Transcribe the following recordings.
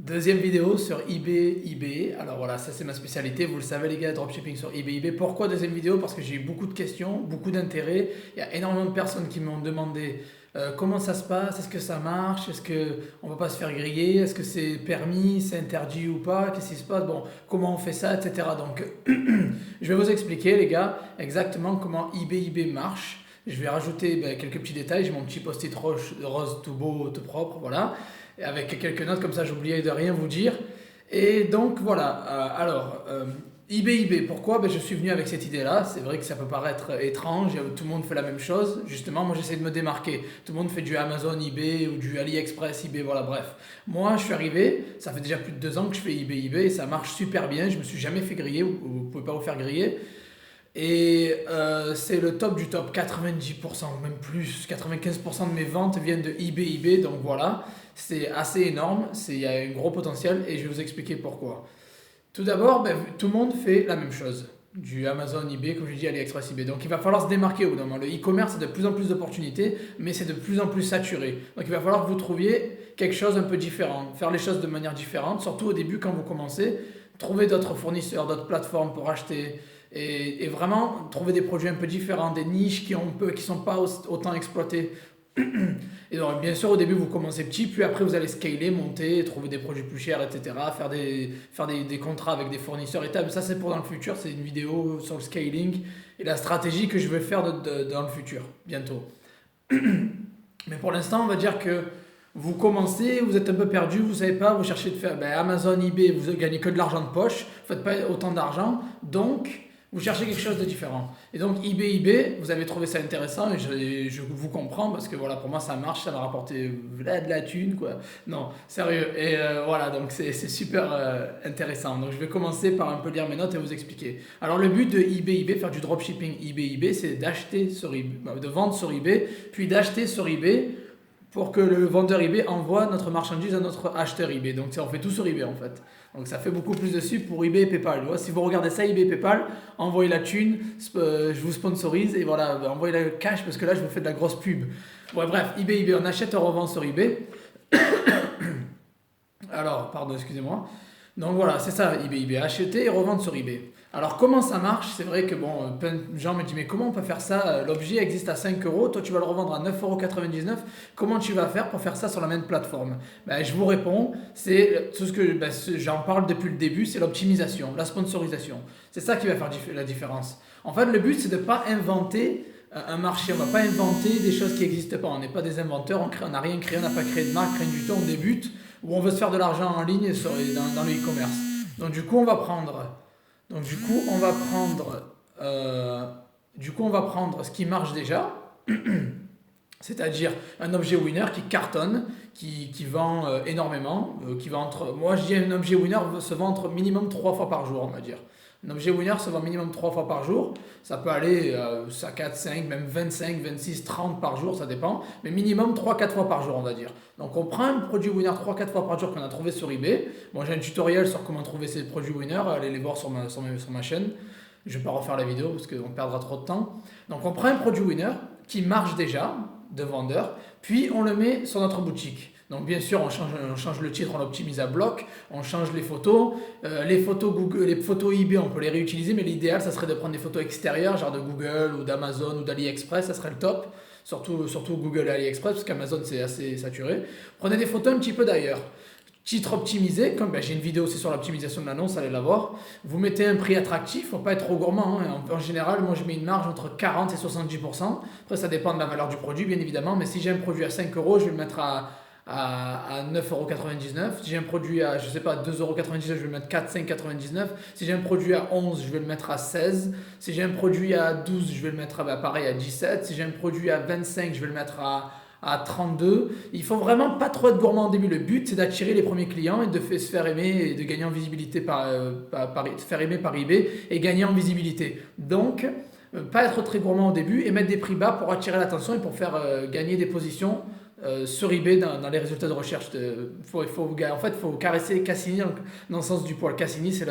Deuxième vidéo sur eBay. Alors voilà, ça c'est ma spécialité. Vous le savez les gars, dropshipping sur eBay. Pourquoi deuxième vidéo? Parce que j'ai eu beaucoup de questions, beaucoup d'intérêt. Il y a énormément de personnes qui m'ont demandé comment ça se passe, est-ce que ça marche, est-ce que on va pas se faire griller, est-ce que c'est permis, c'est interdit ou pas, qu'est-ce qui se passe, bon, comment on fait ça, etc. Donc je vais vous expliquer les gars exactement comment eBay marche. Je vais rajouter quelques petits détails. J'ai mon petit post-it rose tout beau, tout propre, voilà. Et avec quelques notes, comme ça j'oubliais de rien vous dire. Et donc voilà, eBay, pourquoi? Je suis venu avec cette idée-là. C'est vrai que ça peut paraître étrange, tout le monde fait la même chose. Justement, moi j'essaie de me démarquer. Tout le monde fait du Amazon eBay ou du AliExpress eBay, voilà, bref. Moi je suis arrivé, ça fait déjà plus de 2 ans que je fais eBay et ça marche super bien. Je me suis jamais fait griller, vous ne pouvez pas vous faire griller. Et c'est le top du top, 90%, même plus, 95% de mes ventes viennent de eBay, donc voilà, c'est assez énorme, il y a un gros potentiel et je vais vous expliquer pourquoi. Tout d'abord, tout le monde fait la même chose, du Amazon eBay, comme je dis, AliExpress eBay, donc il va falloir se démarquer au bout d'un moment. Le e-commerce a de plus en plus d'opportunités, mais c'est de plus en plus saturé, donc il va falloir que vous trouviez quelque chose un peu différent, faire les choses de manière différente, surtout au début quand vous commencez, trouver d'autres fournisseurs, d'autres plateformes pour acheter. Et vraiment trouver des produits un peu différents, des niches qui ne sont pas autant exploitées. Et donc, bien sûr, au début, vous commencez petit, puis après, vous allez scaler, monter, trouver des produits plus chers, etc. Faire des contrats avec des fournisseurs et tout. Ça, c'est pour dans le futur. C'est une vidéo sur le scaling et la stratégie que je vais faire dans le futur, bientôt. Mais pour l'instant, on va dire que vous commencez, vous êtes un peu perdu, vous ne savez pas, vous cherchez de faire Amazon, eBay, vous ne gagnez que de l'argent de poche, vous ne faites pas autant d'argent, donc vous cherchez quelque chose de différent. Et donc eBay, vous avez trouvé ça intéressant et je vous comprends parce que voilà, pour moi ça marche, ça m'a rapporté de la thune quoi. Non, sérieux. Et voilà, donc c'est super intéressant. Donc je vais commencer par un peu lire mes notes et vous expliquer. Alors le but de eBay, faire du dropshipping eBay, c'est d'acheter sur eBay, de vendre sur eBay, puis d'acheter sur eBay pour que le vendeur eBay envoie notre marchandise à notre acheteur eBay. Donc on fait tout sur eBay en fait. Donc ça fait beaucoup plus de sub pour eBay et PayPal. Si vous regardez ça, eBay et PayPal, envoyez la thune, je vous sponsorise et voilà, envoyez le cash parce que là je vous fais de la grosse pub. Ouais, bref, eBay, on achète et on revend sur eBay. Alors, pardon, excusez-moi. Donc voilà, c'est ça, eBay, acheter et revendre sur eBay. Alors comment ça marche? C'est vrai que plein de gens me disent mais comment on peut faire ça? L'objet existe à 5 euros, toi tu vas le revendre à 9,99 €. Comment tu vas faire pour faire ça sur la même plateforme? Je vous réponds, c'est tout ce que j'en parle depuis le début, c'est l'optimisation, la sponsorisation. C'est ça qui va faire la différence. En fait, le but c'est de ne pas inventer un marché, on ne va pas inventer des choses qui n'existent pas. On n'est pas des inventeurs, on n'a rien créé, on n'a pas créé de marque, rien du tout, on débute où on veut se faire de l'argent en ligne dans le e-commerce. Donc du coup on va prendre ce qui marche déjà, c'est-à-dire un objet winner qui cartonne, qui vend énormément, moi je dis un objet winner se vend entre minimum 3 fois par jour, on va dire. Un objet winner se vend minimum 3 fois par jour, ça peut aller à 4, 5, même 25, 26, 30 par jour, ça dépend, mais minimum 3-4 fois par jour on va dire. Donc on prend un produit winner 3-4 fois par jour qu'on a trouvé sur eBay. Bon, j'ai un tutoriel sur comment trouver ces produits winner, allez les voir sur ma chaîne. Je ne vais pas refaire la vidéo parce qu'on perdra trop de temps. Donc on prend un produit winner qui marche déjà de vendeur, puis on le met sur notre boutique. Donc bien sûr, on change le titre, on l'optimise à bloc, on change les photos. Les photos Google, les photos eBay, on peut les réutiliser, mais l'idéal, ça serait de prendre des photos extérieures, genre de Google ou d'Amazon ou d'AliExpress, ça serait le top. Surtout Google et AliExpress, parce qu'Amazon c'est assez saturé. Prenez des photos un petit peu d'ailleurs. Titre optimisé, comme j'ai une vidéo aussi sur l'optimisation de l'annonce, allez la voir. Vous mettez un prix attractif, faut pas être trop gourmand. En général, moi je mets une marge entre 40 et 70%. Après, ça dépend de la valeur du produit, bien évidemment. Mais si j'ai un produit à 5 euros, je vais le mettre à 9,99 €. Si j'ai un produit à, 2,99 €, je vais le mettre 4,99 €. Si j'ai un produit à 11, je vais le mettre à 16. Si j'ai un produit à 12, je vais le mettre pareil à 17. Si j'ai un produit à 25, je vais le mettre à 32. Il faut vraiment pas trop être gourmand au début. Le but, c'est d'attirer les premiers clients et de se faire aimer et de gagner en visibilité se faire aimer par eBay et gagner en visibilité. Donc, pas être très gourmand au début et mettre des prix bas pour attirer l'attention et pour faire gagner des positions sur eBay dans les résultats de recherche. En fait, il faut caresser Cassini dans le sens du poil. Cassini, c'est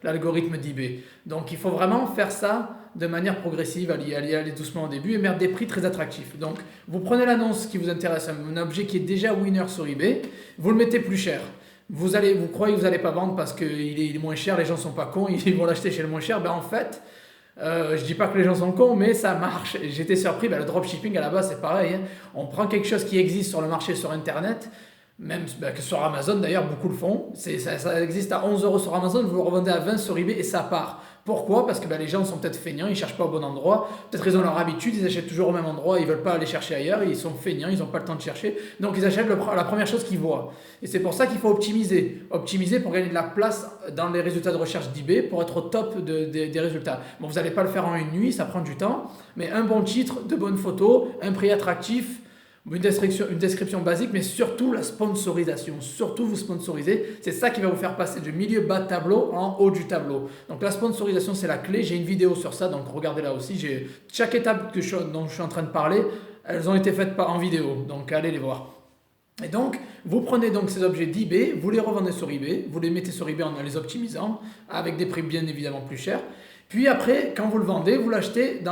l'algorithme d'eBay. Donc, il faut vraiment faire ça de manière progressive, aller doucement au début et mettre des prix très attractifs. Donc, vous prenez l'annonce qui vous intéresse, un objet qui est déjà winner sur eBay, vous le mettez plus cher. Vous croyez que vous n'allez pas vendre parce qu'il est moins cher, les gens sont pas cons, ils vont l'acheter chez le moins cher. Ben en fait, je dis pas que les gens sont cons, mais ça marche. J'étais surpris, ben, le dropshipping à la base c'est pareil, hein. On prend quelque chose qui existe sur le marché sur internet, même ben, que sur Amazon d'ailleurs, beaucoup le font. Ça existe à 11 € sur Amazon, vous le revendez à 20 sur eBay et ça part. Pourquoi? Parce que ben, les gens sont peut-être feignants, ils cherchent pas au bon endroit. Peut-être ils ont leur habitude, ils achètent toujours au même endroit, ils veulent pas aller chercher ailleurs, ils sont feignants, ils n'ont pas le temps de chercher. Donc ils achètent la première chose qu'ils voient. Et c'est pour ça qu'il faut optimiser. Optimiser pour gagner de la place dans les résultats de recherche d'eBay, pour être au top des résultats. Bon, vous n'allez pas le faire en une nuit, ça prend du temps, mais un bon titre, de bonnes photos, un prix attractif, une description basique, mais surtout la sponsorisation. Surtout vous sponsorisez. C'est ça qui va vous faire passer du milieu bas de tableau en haut du tableau. Donc la sponsorisation, c'est la clé. J'ai une vidéo sur ça, donc regardez là aussi. Chaque étape dont je suis en train de parler, elles ont été faites en vidéo. Donc allez les voir. Et donc, vous prenez donc ces objets d'eBay, vous les revendez sur eBay, vous les mettez sur eBay en les optimisant, avec des prix bien évidemment plus chers. Puis après, quand vous le vendez, vous l'achetez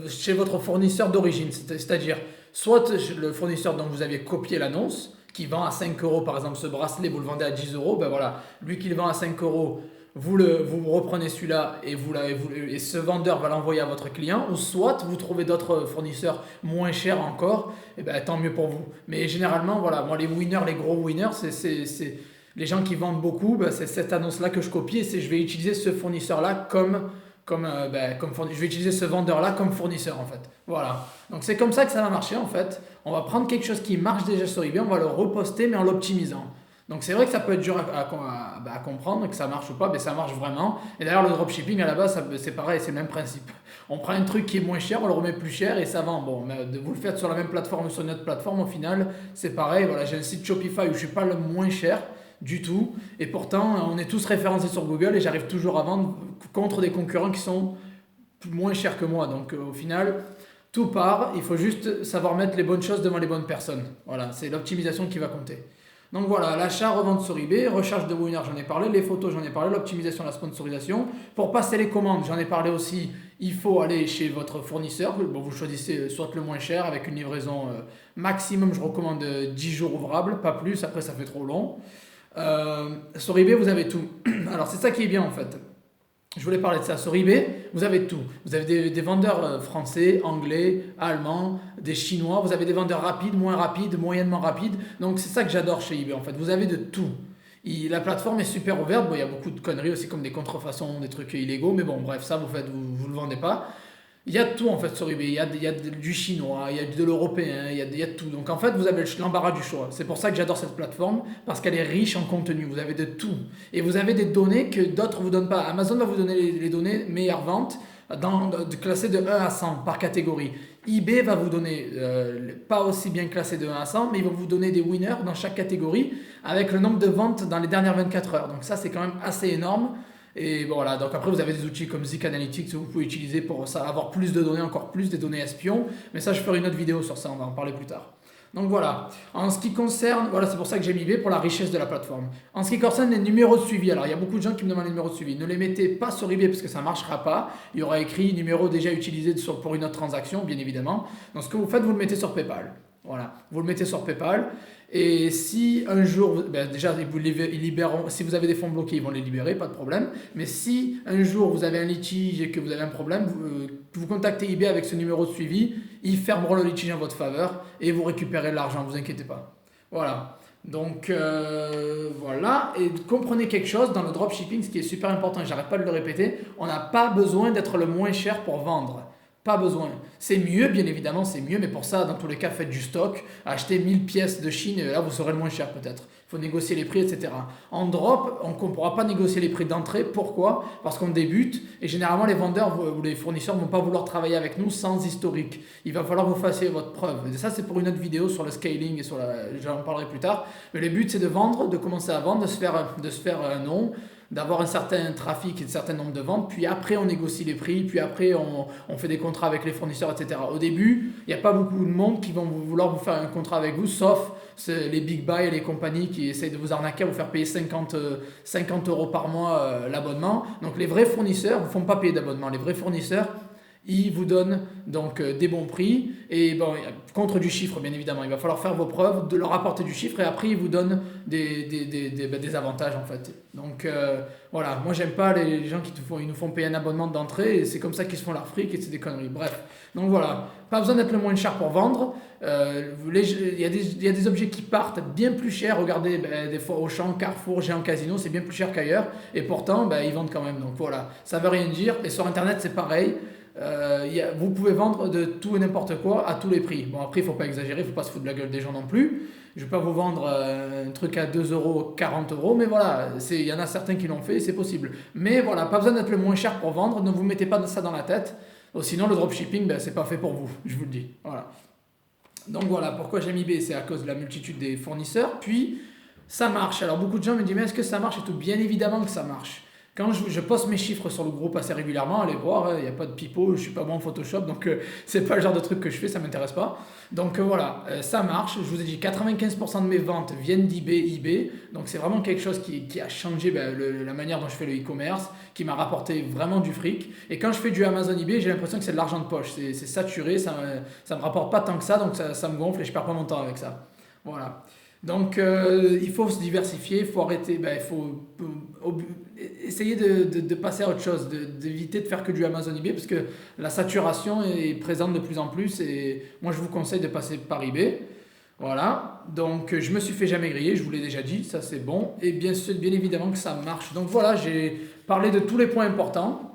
chez votre fournisseur d'origine, c'est-à-dire soit le fournisseur dont vous avez copié l'annonce, qui vend à 5 € par exemple ce bracelet, vous le vendez à 10 €, ben voilà, lui qui le vend à 5 €, vous reprenez celui-là et ce vendeur va l'envoyer à votre client, ou soit vous trouvez d'autres fournisseurs moins chers encore, et ben tant mieux pour vous. Mais généralement, voilà, moi les winners, les gros winners, c'est les gens qui vendent beaucoup, ben, c'est cette annonce-là que je copie et je vais utiliser ce fournisseur-là je vais utiliser ce vendeur-là comme fournisseur en fait. Voilà. Donc c'est comme ça que ça va marcher en fait. On va prendre quelque chose qui marche déjà sur eBay, on va le reposter mais en l'optimisant. Donc c'est vrai que ça peut être dur à comprendre, que ça marche ou pas, mais ça marche vraiment. Et d'ailleurs le dropshipping à la base c'est pareil, c'est le même principe. On prend un truc qui est moins cher, on le remet plus cher et ça vend. Bon, mais vous le faites sur la même plateforme ou sur une autre plateforme, au final c'est pareil. Voilà, j'ai un site Shopify où je suis pas le moins cher du tout. Et pourtant, on est tous référencés sur Google et j'arrive toujours à vendre contre des concurrents qui sont moins chers que moi. Donc au final, tout part. Il faut juste savoir mettre les bonnes choses devant les bonnes personnes. Voilà, c'est l'optimisation qui va compter. Donc voilà, l'achat, revente sur eBay, recherche de winners, j'en ai parlé, les photos, j'en ai parlé, l'optimisation, la sponsorisation. Pour passer les commandes, j'en ai parlé aussi, il faut aller chez votre fournisseur. Bon, vous choisissez soit le moins cher avec une livraison maximum, je recommande 10 jours ouvrables, pas plus, après ça fait trop long. Sur eBay, vous avez tout. Alors, c'est ça qui est bien en fait. Je voulais parler de ça. Sur eBay, vous avez tout. Vous avez des vendeurs français, anglais, allemands, des chinois. Vous avez des vendeurs rapides, moins rapides, moyennement rapides. Donc, c'est ça que j'adore chez eBay en fait. Vous avez de tout. La plateforme est super ouverte. Bon, il y a beaucoup de conneries aussi, comme des contrefaçons, des trucs illégaux. Mais bon, bref, ça, vous le vendez pas. Il y a tout en fait sur eBay, il y a du chinois, il y a de l'européen, il y a tout. Donc en fait, vous avez l'embarras du choix. C'est pour ça que j'adore cette plateforme, parce qu'elle est riche en contenu. Vous avez de tout. Et vous avez des données que d'autres ne vous donnent pas. Amazon va vous donner les données meilleures ventes, classées de 1 à 100 par catégorie. eBay va vous donner, pas aussi bien classé de 1 à 100, mais il va vous donner des winners dans chaque catégorie, avec le nombre de ventes dans les dernières 24 heures. Donc ça, c'est quand même assez énorme. Et bon, voilà, donc après vous avez des outils comme Zik Analytics que vous pouvez utiliser pour ça, avoir plus de données, encore plus des données espions. Mais ça, je ferai une autre vidéo sur ça, on va en parler plus tard. Donc voilà, en ce qui concerne, voilà, c'est pour ça que j'ai mis eBay, pour la richesse de la plateforme. En ce qui concerne les numéros de suivi, alors il y a beaucoup de gens qui me demandent les numéros de suivi. Ne les mettez pas sur eBay parce que ça ne marchera pas. Il y aura écrit numéro déjà utilisé pour une autre transaction, bien évidemment. Donc ce que vous faites, vous le mettez sur PayPal. Voilà, vous le mettez sur PayPal. Et si un jour, déjà ils libéreront, si vous avez des fonds bloqués, ils vont les libérer, pas de problème. Mais si un jour vous avez un litige et que vous avez un problème, vous contactez eBay avec ce numéro de suivi, ils fermeront le litige en votre faveur et vous récupérez l'argent, vous inquiétez pas. Voilà. Donc voilà, et comprenez quelque chose dans le dropshipping, ce qui est super important, et j'arrête pas de le répéter, on n'a pas besoin d'être le moins cher pour vendre. Pas besoin. C'est mieux, bien évidemment, c'est mieux, mais pour ça, dans tous les cas, faites du stock, achetez 1000 pièces de Chine, et là, vous serez le moins cher peut-être. Il faut négocier les prix, etc. En drop, on ne pourra pas négocier les prix d'entrée. Pourquoi? Parce qu'on débute, et généralement, les vendeurs ou les fournisseurs ne vont pas vouloir travailler avec nous sans historique. Il va falloir que vous fassiez votre preuve. Et ça, c'est pour une autre vidéo sur le scaling, et j'en parlerai plus tard. Mais le but, c'est de vendre, de commencer à vendre, de se faire un nom, d'avoir un certain trafic et un certain nombre de ventes, puis après on négocie les prix, puis après on fait des contrats avec les fournisseurs, etc. Au début, il n'y a pas beaucoup de monde qui vont vouloir vous faire un contrat avec vous, sauf les big buy et les compagnies qui essayent de vous arnaquer, vous faire payer 50 € par mois l'abonnement. Donc les vrais fournisseurs ne vous font pas payer d'abonnement. Les vrais fournisseurs, ils vous donnent donc des bons prix et bon, contre du chiffre bien évidemment. Il va falloir faire vos preuves, de leur apporter du chiffre et après ils vous donnent des avantages en fait. Donc voilà, moi j'aime pas les gens ils nous font payer un abonnement d'entrée et c'est comme ça qu'ils se font leur fric et c'est des conneries. Bref, donc voilà, pas besoin d'être le moins cher pour vendre. Il y a des objets qui partent bien plus cher. Regardez, des fois Auchan, Carrefour, Géant Casino, c'est bien plus cher qu'ailleurs et pourtant ils vendent quand même. Donc voilà, ça veut rien dire et sur internet c'est pareil. Vous pouvez vendre de tout et n'importe quoi à tous les prix. Bon, après, il ne faut pas exagérer, il ne faut pas se foutre de la gueule des gens non plus. Je ne vais pas vous vendre un truc à 2 euros, 40 euros, mais voilà, il y en a certains qui l'ont fait, c'est possible. Mais voilà, pas besoin d'être le moins cher pour vendre, ne vous mettez pas ça dans la tête. Sinon, le dropshipping, c'est pas fait pour vous, je vous le dis. Voilà. Donc voilà, pourquoi j'aime eBay, c'est à cause de la multitude des fournisseurs. Puis, ça marche. Alors, beaucoup de gens me disent, mais est-ce que ça marche et tout? Bien évidemment que ça marche. Quand je poste mes chiffres sur le groupe assez régulièrement, allez voir, il n'y a pas de pipeau, je ne suis pas bon en Photoshop, donc c'est pas le genre de truc que je fais, ça ne m'intéresse pas. Donc voilà, ça marche. Je vous ai dit, 95% de mes ventes viennent eBay. Donc c'est vraiment quelque chose qui a changé la manière dont je fais le e-commerce, qui m'a rapporté vraiment du fric. Et quand je fais du Amazon eBay, j'ai l'impression que c'est de l'argent de poche. C'est saturé, ça me rapporte pas tant que ça, donc ça me gonfle et je perds pas mon temps avec ça. Voilà. Donc il faut se diversifier, il faut arrêter, il faut essayer de passer à autre chose, d'éviter de faire que du Amazon eBay parce que la saturation est présente de plus en plus et moi je vous conseille de passer par eBay. Voilà, donc je me suis fait jamais griller, je vous l'ai déjà dit, ça c'est bon et bien évidemment que ça marche. Donc voilà, j'ai parlé de tous les points importants.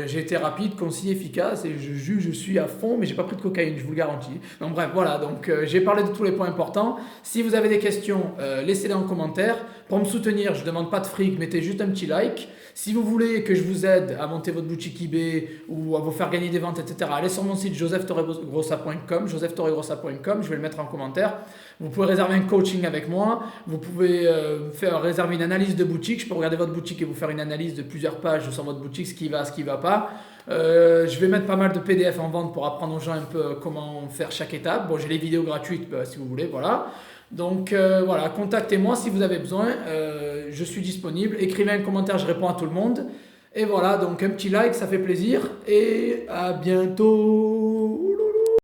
J'ai été rapide, concis, efficace et je suis à fond, mais j'ai pas pris de cocaïne, je vous le garantis. Donc bref, voilà, donc j'ai parlé de tous les points importants. Si vous avez des questions, laissez-les en commentaire. Pour me soutenir, je ne demande pas de fric, mettez juste un petit like. Si vous voulez que je vous aide à monter votre boutique eBay ou à vous faire gagner des ventes, etc., allez sur mon site josephtorregrossa.com, je vais le mettre en commentaire. Vous pouvez réserver un coaching avec moi, vous pouvez réserver une analyse de boutique, je peux regarder votre boutique et vous faire une analyse de plusieurs pages sur votre boutique, ce qui va pas. Je vais mettre pas mal de PDF en vente pour apprendre aux gens un peu comment faire chaque étape. Bon, j'ai les vidéos gratuites si vous voulez, voilà. Donc voilà, contactez-moi si vous avez besoin, je suis disponible, écrivez un commentaire, je réponds à tout le monde. Et voilà, donc un petit like, ça fait plaisir et à bientôt.